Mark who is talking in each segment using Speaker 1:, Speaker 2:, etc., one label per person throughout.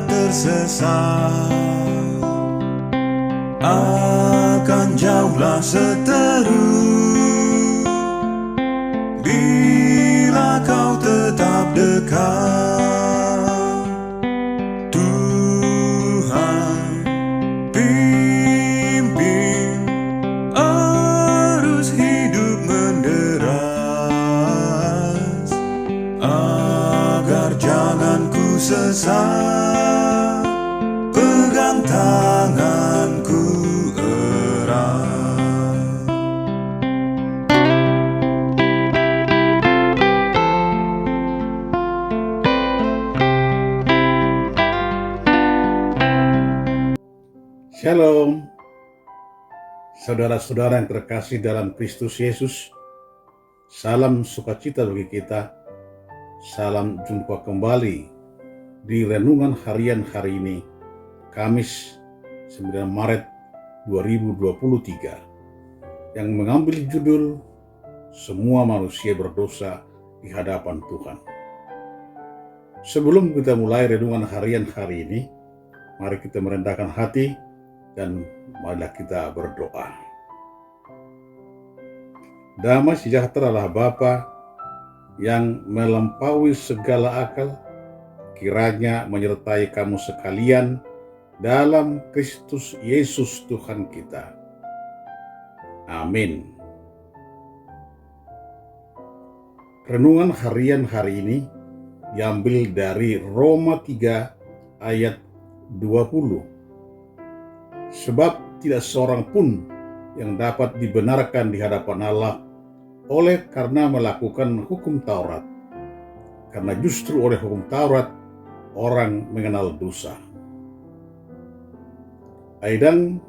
Speaker 1: tersesat akan jauhlah seteru bila kau tetap dekat. Tuhan pimpin arus hidup menderas agar jangan ku sesat, pegang tanganku erat.
Speaker 2: Shalom, saudara-saudara yang terkasih dalam Kristus Yesus. Salam sukacita bagi kita. Salam jumpa kembali di Renungan Harian hari ini, Kamis 9 Maret 2023, yang mengambil judul Semua Manusia Berdosa di Hadapan Tuhan. Sebelum kita mulai Renungan Harian hari ini, mari kita merendahkan hati dan marilah kita berdoa. Damai sejahtera Allah Bapa yang melampaui segala akal, kiranya menyertai kamu sekalian dalam Kristus Yesus Tuhan kita. Amin. Renungan harian hari ini diambil dari Roma 3 ayat 20. Sebab tidak seorang pun yang dapat dibenarkan di hadapan Allah oleh karena melakukan hukum Taurat, karena justru oleh hukum Taurat orang mengenal dosa. Aidang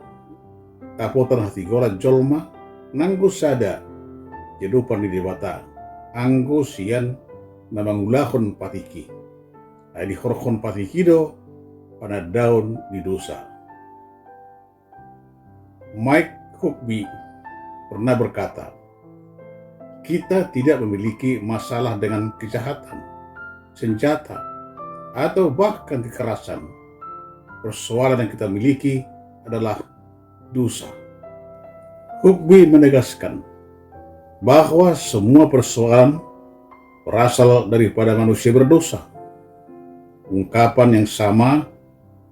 Speaker 2: tapotan hati gola jolma nanggo sada jedupan di dewata anggo sian namangulahon patiki di horkon patikido pada daun di dosa. Mike Huckabee pernah berkata, kita tidak memiliki masalah dengan kejahatan, senjata, atau bahkan kekerasan. Persoalan yang kita miliki adalah dosa. Huckabee menegaskan bahwa semua persoalan berasal daripada manusia berdosa. Ungkapan yang sama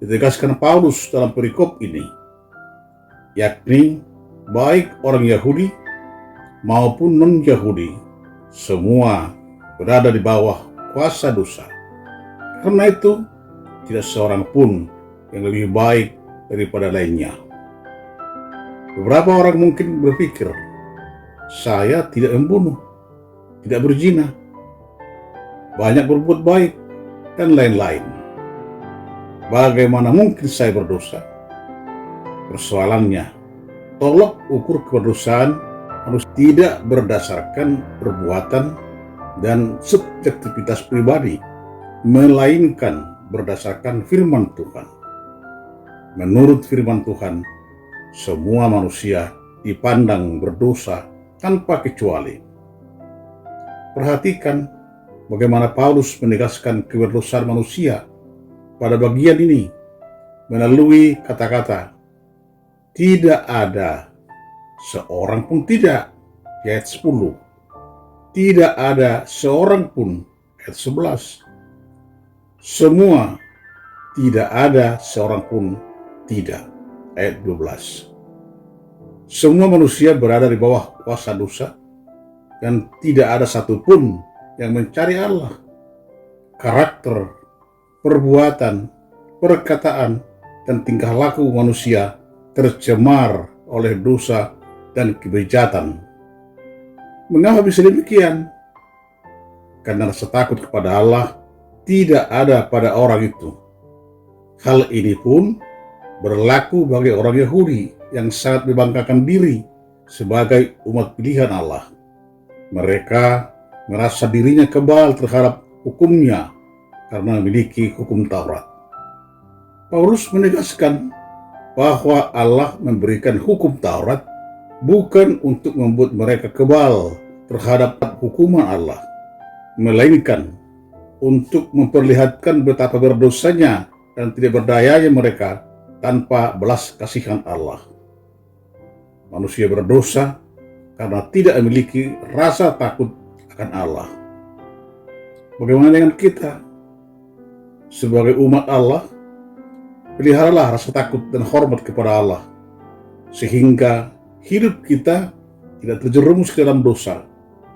Speaker 2: ditegaskan Paulus dalam perikop ini, yakni baik orang Yahudi maupun non-Yahudi, semua berada di bawah kuasa dosa. Karena itu, tidak seorang pun yang lebih baik daripada lainnya. Beberapa orang mungkin berpikir, saya tidak membunuh, tidak berzina, banyak berbuat baik, dan lain-lain. Bagaimana mungkin saya berdosa? Persoalannya, tolak ukur keberdosaan harus tidak berdasarkan perbuatan dan subjektivitas pribadi, melainkan berdasarkan firman Tuhan. Menurut firman Tuhan, semua manusia dipandang berdosa tanpa kecuali. Perhatikan bagaimana Paulus menegaskan keberdosaan manusia pada bagian ini melalui kata-kata, tidak ada seorang pun tidak, ayat 10. Tidak ada seorang pun, ayat 11. Semua, tidak ada seorang pun tidak, ayat 12. Semua manusia berada di bawah kuasa dosa dan tidak ada satupun yang mencari Allah. Karakter, perbuatan, perkataan, dan tingkah laku manusia tercemar oleh dosa dan kebejatan. Mengapa bisa demikian? Karena rasa takut kepada Allah tidak ada pada orang itu. Hal ini pun berlaku bagi orang Yahudi yang sangat membanggakan diri sebagai umat pilihan Allah. Mereka merasa dirinya kebal terhadap hukumnya karena memiliki hukum Taurat. Paulus menegaskan bahwa Allah memberikan hukum Taurat bukan untuk membuat mereka kebal terhadap hukuman Allah, melainkan untuk memperlihatkan betapa berdosanya dan tidak berdayanya mereka tanpa belas kasihan Allah. Manusia berdosa karena tidak memiliki rasa takut akan Allah. Bagaimana dengan kita? Sebagai umat Allah, peliharalah rasa takut dan hormat kepada Allah, sehingga hidup kita tidak terjerumus ke dalam dosa,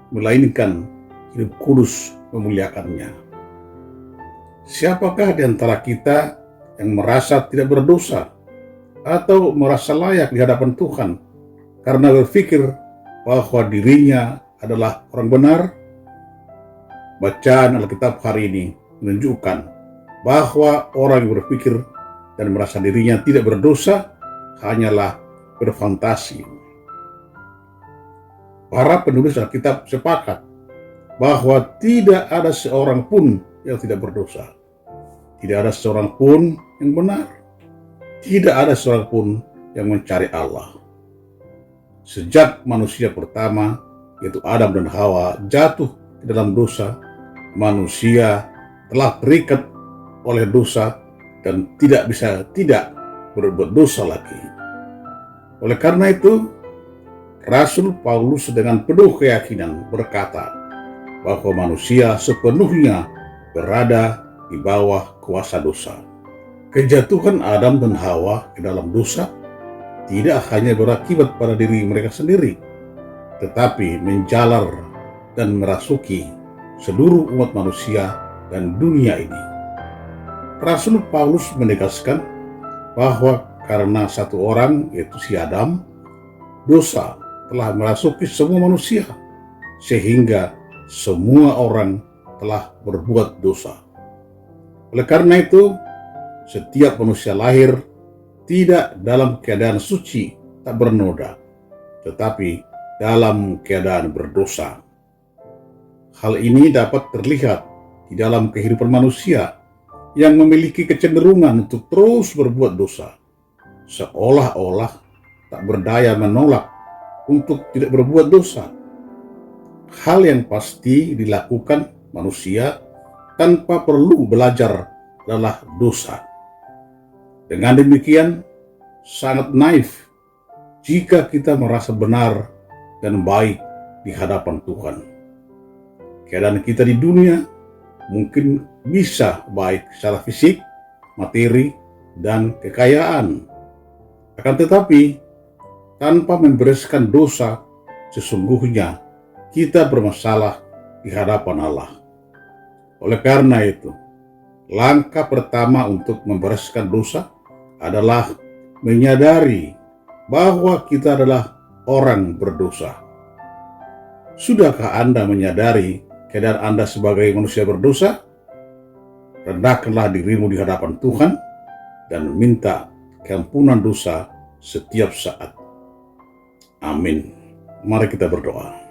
Speaker 2: melainkan hidup kudus memuliakannya. Siapakah di antara kita yang merasa tidak berdosa atau merasa layak di hadapan Tuhan karena berpikir bahwa dirinya adalah orang benar? Bacaan Alkitab hari ini menunjukkan bahwa orang yang berpikir dan merasa dirinya tidak berdosa hanyalah berfantasi. Para penulis Alkitab sepakat bahwa tidak ada seorang pun yang tidak berdosa. Tidak ada seorang pun yang benar. Tidak ada seorang pun yang mencari Allah. Sejak manusia pertama, yaitu Adam dan Hawa, jatuh ke dalam dosa, manusia telah terikat oleh dosa dan tidak bisa tidak berbuat dosa lagi. Oleh karena itu, Rasul Paulus dengan penuh keyakinan berkata bahwa manusia sepenuhnya berada di bawah kuasa dosa. Kejatuhan Adam dan Hawa ke dalam dosa tidak hanya berakibat pada diri mereka sendiri, tetapi menjalar dan merasuki seluruh umat manusia dan dunia ini. Rasul Paulus menegaskan bahwa karena satu orang, yaitu si Adam, dosa telah merasuki semua manusia, sehingga semua orang telah berbuat dosa. Oleh karena itu, setiap manusia lahir tidak dalam keadaan suci, tak bernoda, tetapi dalam keadaan berdosa. Hal ini dapat terlihat di dalam kehidupan manusia yang memiliki kecenderungan untuk terus berbuat dosa, seolah-olah tak berdaya menolak untuk tidak berbuat dosa. Hal yang pasti dilakukan manusia tanpa perlu belajar adalah dosa. Dengan demikian, sangat naif jika kita merasa benar dan baik di hadapan Tuhan. Keadaan kita di dunia mungkin bisa baik secara fisik, materi, dan kekayaan. Akan tetapi, tanpa membereskan dosa, sesungguhnya kita bermasalah di hadapan Allah. Oleh karena itu, langkah pertama untuk membereskan dosa adalah menyadari bahwa kita adalah orang berdosa. Sudahkah Anda menyadari keadaan Anda sebagai manusia berdosa? Rendahkanlah dirimu di hadapan Tuhan dan minta keampunan dosa setiap saat. Amin. Mari kita berdoa.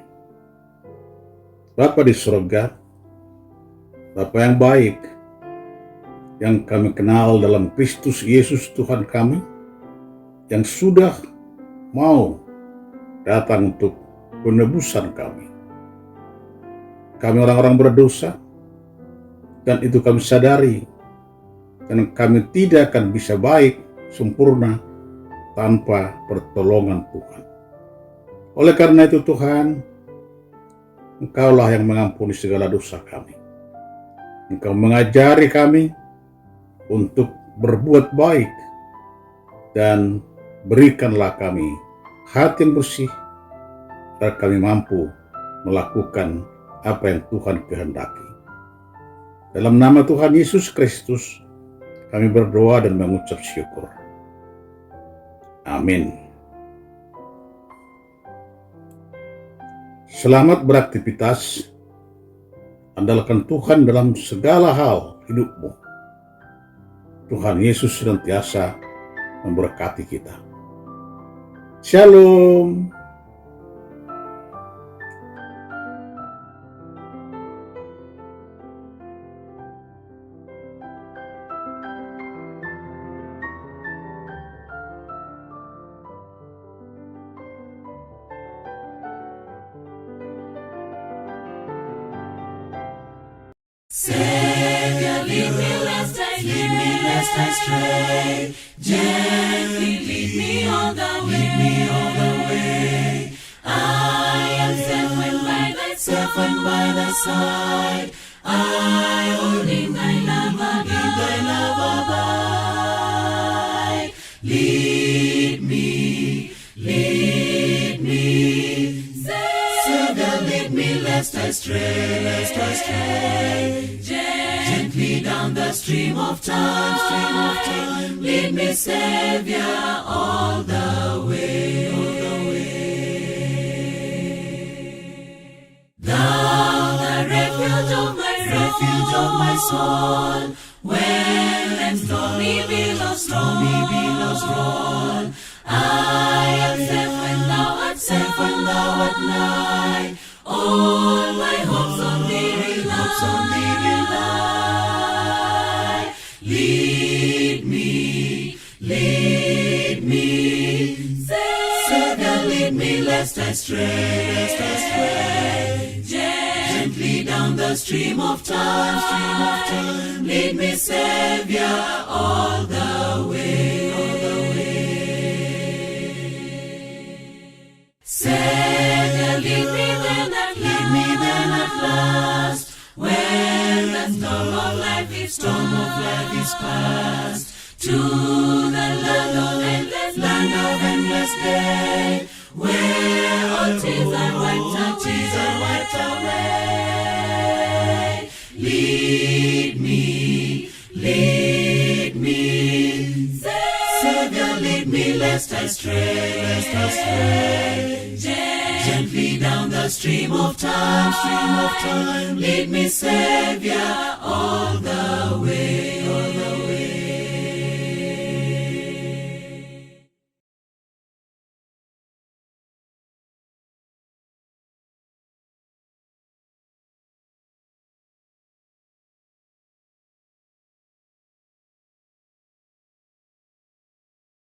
Speaker 2: Bapa di surga, Bapa yang baik, yang kami kenal dalam Kristus Yesus Tuhan kami, yang sudah mau datang untuk penebusan kami. Kami orang-orang berdosa, dan itu kami sadari, dan kami tidak akan bisa baik, sempurna, tanpa pertolongan Tuhan. Oleh karena itu Tuhan, Engkaulah yang mengampuni segala dosa kami. Engkau mengajari kami untuk berbuat baik, dan berikanlah kami hati yang bersih, agar kami mampu melakukan apa yang Tuhan kehendaki. Dalam nama Tuhan Yesus Kristus, kami berdoa dan mengucap syukur. Amin. Selamat beraktivitas. Andalkan Tuhan dalam segala hal hidupmu. Tuhan Yesus senantiasa memberkati kita. Shalom.
Speaker 3: Savior, lead me lest I lest I stray. Gently lead me all the way. I am safe when by thy side. I will in thy love abide. Lead me, Savior, lead me lest I stray. Gently down the stream of time, lead me, Savior, all the way. Thou, the refuge of my soul, when stormy billows roll, I am safe when thou art nigh. All my hopes on thee rely. Lead me, Savior, lead me lest I stray. Gently down the stream of time, lead me, Savior, all the way. Savior, lead me then at last, when the storm of life is past, to the land of endless day, where all tears are wiped away. Lead me, Savior, lead me lest I stray. Gently down the stream of time, lead me, Savior, all the way.